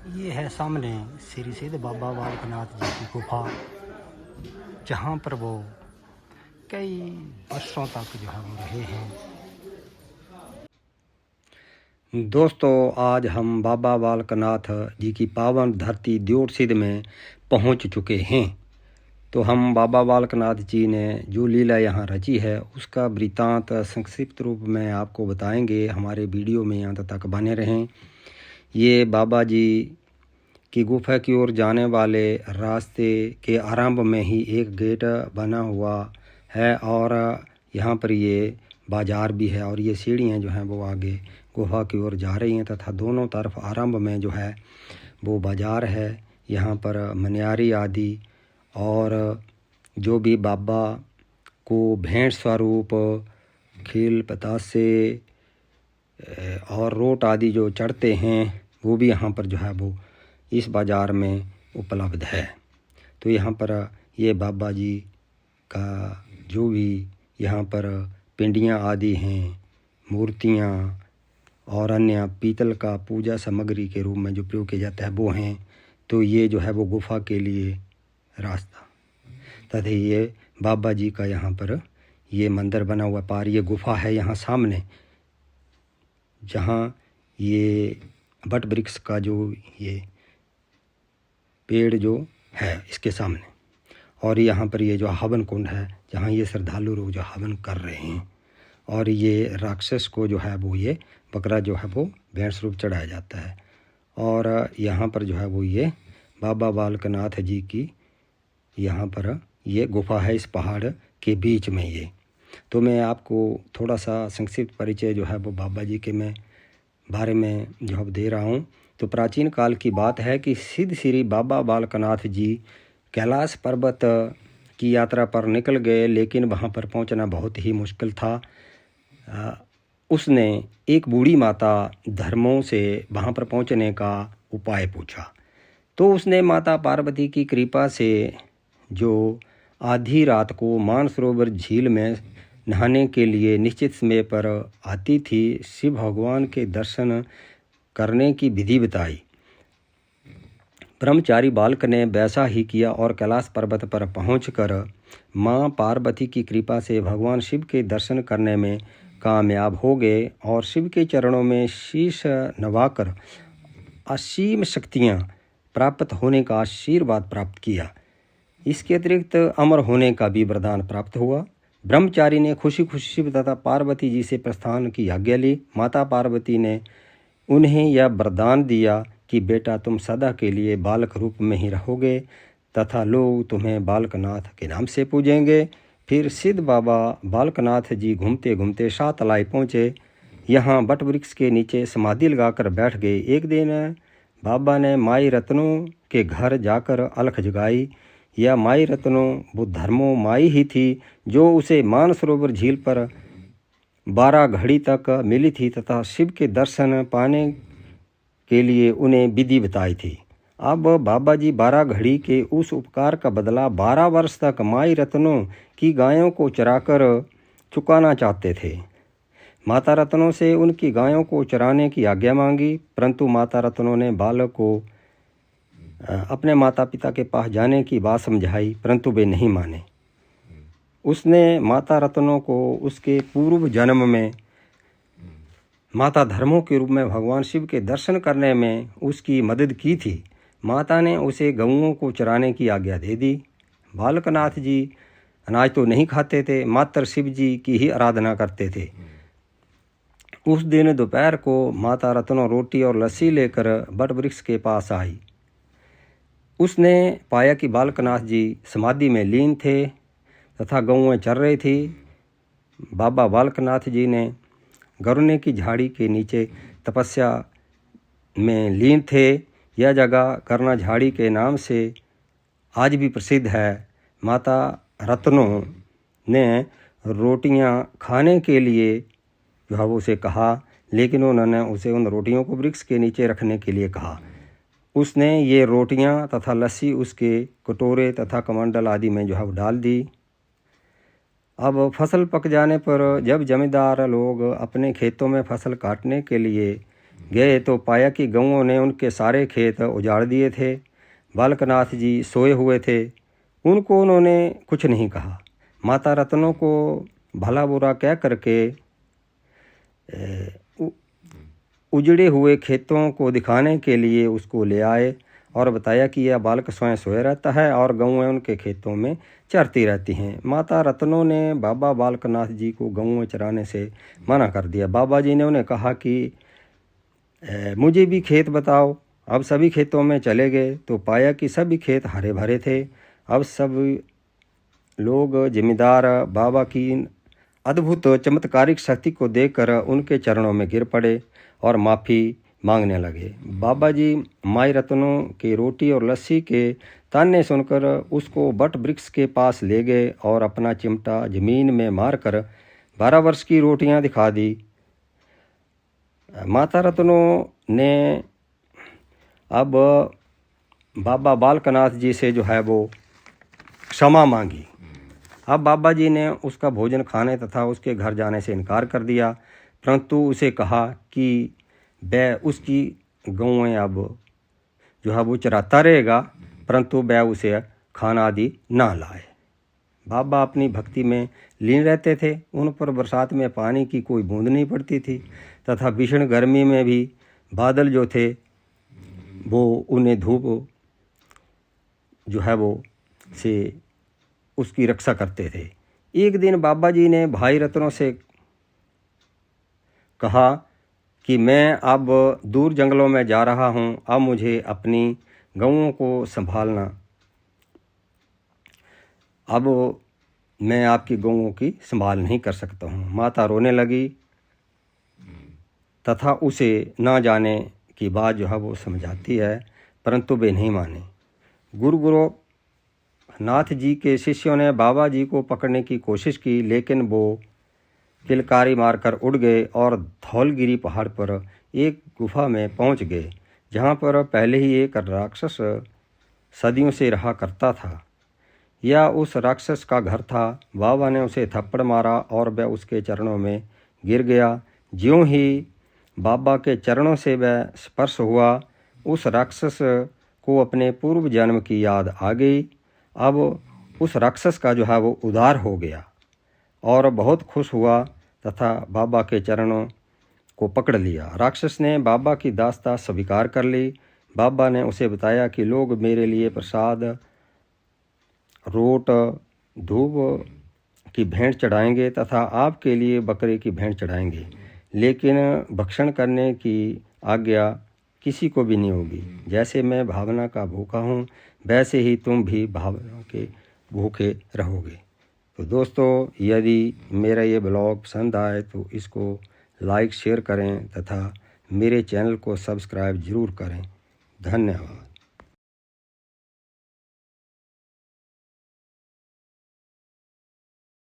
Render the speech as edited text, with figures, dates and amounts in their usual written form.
ये है सामने श्री सिद्ध बाबा बालकनाथ जी की गुफा, जहाँ पर वो कई वर्षों तक जो है वो रहे हैं। दोस्तों, आज हम बाबा बालकनाथ जी की पावन धरती द्योटसिद्ध में पहुँच चुके हैं। तो हम बाबा बालकनाथ जी ने जो लीला यहाँ रची है उसका वृतांत संक्षिप्त रूप में आपको बताएंगे। हमारे वीडियो में अंत तक बने रहें। ये बाबा जी की गुफा की ओर जाने वाले रास्ते के आरंभ में ही एक गेट बना हुआ है और यहाँ पर ये बाज़ार भी है और ये सीढ़ियाँ जो हैं वो आगे गुफा की ओर जा रही हैं तथा दोनों तरफ आरंभ में जो है वो बाज़ार है। यहाँ पर मनियारी आदि और जो भी बाबा को भेंट स्वरूप खील पतासे और रोट आदि जो चढ़ते हैं वो भी यहाँ पर जो है वो इस बाज़ार में उपलब्ध है। तो यहाँ पर ये बाबा जी का जो भी यहाँ पर पिंडियाँ आदि हैं, मूर्तियाँ और अन्य पीतल का पूजा सामग्री के रूप में जो प्रयोग किया जाता है वो हैं। तो ये जो है वो गुफा के लिए रास्ता तथा ये बाबा जी का यहाँ पर ये मंदिर बना हुआ पार ये गुफा है। यहाँ सामने जहाँ ये बट वृक्ष का जो ये पेड़ जो है इसके सामने, और यहाँ पर ये जो हवन कुंड है जहाँ ये श्रद्धालु लोग जो हवन कर रहे हैं, और ये राक्षस को जो है वो ये बकरा जो है वो भेंट स्वरूप चढ़ाया जाता है। और यहाँ पर जो है वो ये बाबा बालकनाथ जी की यहाँ पर ये गुफा है इस पहाड़ के बीच में ये। तो मैं आपको थोड़ा सा संक्षिप्त परिचय जो है वो बाबा जी के मैं बारे में जो अब दे रहा हूँ। तो प्राचीन काल की बात है कि सिद्ध श्री बाबा बालकनाथ जी कैलाश पर्वत की यात्रा पर निकल गए, लेकिन वहाँ पर पहुँचना बहुत ही मुश्किल था। उसने एक बूढ़ी माता धर्मों से वहाँ पर पहुँचने का उपाय पूछा। तो उसने माता पार्वती की कृपा से जो आधी रात को मानसरोवर झील में नहाने के लिए निश्चित समय पर आती थी, शिव भगवान के दर्शन करने की विधि बताई। ब्रह्मचारी बालक ने वैसा ही किया और कैलाश पर्वत पर पहुंचकर मां पार्वती की कृपा से भगवान शिव के दर्शन करने में कामयाब हो गए और शिव के चरणों में शीश नवाकर असीम शक्तियां प्राप्त होने का आशीर्वाद प्राप्त किया। इसके अतिरिक्त अमर होने का भी वरदान प्राप्त हुआ। ब्रह्मचारी ने खुशी खुशी शिव तथा पार्वती जी से प्रस्थान की आज्ञा ली। माता पार्वती ने उन्हें यह वरदान दिया कि बेटा तुम सदा के लिए बालक रूप में ही रहोगे तथा लोग तुम्हें बालकनाथ के नाम से पूजेंगे। फिर सिद्ध बाबा बालकनाथ जी घूमते घूमते शाहतलाई पहुँचे। यहाँ बट वृक्ष के नीचे समाधि लगाकर बैठ गए। एक दिन बाबा ने माई रत्नों के घर जाकर अलख जगाई। यह माई रत्नों बुद्ध धर्मों माई ही थी जो उसे मानसरोवर झील पर 12 घड़ी तक मिली थी तथा शिव के दर्शन पाने के लिए उन्हें विधि बताई थी। अब बाबा जी 12 घड़ी के उस उपकार का बदला 12 वर्ष तक माई रत्नों की गायों को चराकर चुकाना चाहते थे। माता रत्नों से उनकी गायों को चराने की आज्ञा मांगी, परंतु माता रत्नों ने बालक को अपने माता पिता के पास जाने की बात समझाई, परंतु वे नहीं माने। उसने माता रत्नों को उसके पूर्व जन्म में माता धर्मों के रूप में भगवान शिव के दर्शन करने में उसकी मदद की थी। माता ने उसे गऊओं को चराने की आज्ञा दे दी। बालकनाथ जी अनाज तो नहीं खाते थे, मात्र शिव जी की ही आराधना करते थे। उस दिन दोपहर को माता रत्नों रोटी और लस्सी लेकर बट वृक्ष के पास आई। उसने पाया कि बालकनाथ जी समाधि में लीन थे तथा गऊएं चर रही थी। बाबा बालकनाथ जी ने गरुने की झाड़ी के नीचे तपस्या में लीन थे। यह जगह करना झाड़ी के नाम से आज भी प्रसिद्ध है। माता रत्नों ने रोटियां खाने के लिए जो है उसे कहा, लेकिन उन्होंने उसे उन रोटियों को वृक्ष के नीचे रखने के लिए कहा। उसने ये रोटियां तथा लस्सी उसके कटोरे तथा कमंडल आदि में जो है वो डाल दी। अब फसल पक जाने पर जब जमींदार लोग अपने खेतों में फसल काटने के लिए गए तो पाया कि गऊओं ने उनके सारे खेत उजाड़ दिए थे। बालकनाथ जी सोए हुए थे। उनको उन्होंने कुछ नहीं कहा। माता रत्नों को भला बुरा कह करके उजड़े हुए खेतों को दिखाने के लिए उसको ले आए और बताया कि यह बालक स्वयं सोया रहता है और गऊएं उनके खेतों में चरती रहती हैं। माता रत्नों ने बाबा बालकनाथ जी को गऊएं चराने से मना कर दिया। बाबा जी ने उन्हें कहा कि मुझे भी खेत बताओ। अब सभी खेतों में चले गए तो पाया कि सभी खेत हरे भरे थे। अब सब लोग जिम्मेदार बाबा की अद्भुत चमत्कारिक शक्ति को देखकर उनके चरणों में गिर पड़े और माफ़ी मांगने लगे। बाबा जी माई रत्नों की रोटी और लस्सी के ताने सुनकर उसको बट वृक्ष के पास ले गए और अपना चिमटा जमीन में मारकर 12 वर्ष की रोटियां दिखा दी। माता रत्नों ने अब बाबा बालकनाथ जी से जो है वो क्षमा मांगी। अब बाबा जी ने उसका भोजन खाने तथा उसके घर जाने से इनकार कर दिया, परंतु उसे कहा कि वह उसकी गऊएं अब जो है वो चराता रहेगा, परंतु वह उसे खाना आदि ना लाए। बाबा अपनी भक्ति में लीन रहते थे। उन पर बरसात में पानी की कोई बूंद नहीं पड़ती थी तथा भीषण गर्मी में भी बादल जो थे वो उन्हें धूप जो है वो से उसकी रक्षा करते थे। एक दिन बाबा जी ने भाई रत्नों से कहा कि मैं अब दूर जंगलों में जा रहा हूँ, अब मुझे अपनी गऊओं को संभालना, अब मैं आपकी गऊओं की संभाल नहीं कर सकता हूँ। माता रोने लगी तथा उसे ना जाने की बात जो है वो समझाती है, परंतु वे नहीं माने। गुरु गोरखनाथ जी के शिष्यों ने बाबा जी को पकड़ने की कोशिश की, लेकिन वो किलकारी मारकर उड़ गए और धौलगिरी पहाड़ पर एक गुफा में पहुंच गए, जहां पर पहले ही एक राक्षस सदियों से रहा करता था। यह उस राक्षस का घर था। बाबा ने उसे थप्पड़ मारा और वह उसके चरणों में गिर गया। ज्यों ही बाबा के चरणों से वह स्पर्श हुआ, उस राक्षस को अपने पूर्व जन्म की याद आ गई। अब उस राक्षस का जो है वो उद्धार हो गया और बहुत खुश हुआ तथा बाबा के चरणों को पकड़ लिया। राक्षस ने बाबा की दास्ता स्वीकार कर ली। बाबा ने उसे बताया कि लोग मेरे लिए प्रसाद, रोट, धूप की भेंट चढ़ाएंगे तथा आपके लिए बकरे की भेंट चढ़ाएंगे, लेकिन भक्षण करने की आज्ञा किसी को भी नहीं होगी। जैसे मैं भावना का भूखा हूँ, वैसे ही तुम भी भावना के भूखे रहोगे। तो दोस्तों, यदि मेरा ये ब्लॉग पसंद आए तो इसको लाइक शेयर करें तथा मेरे चैनल को सब्सक्राइब ज़रूर करें। धन्यवाद।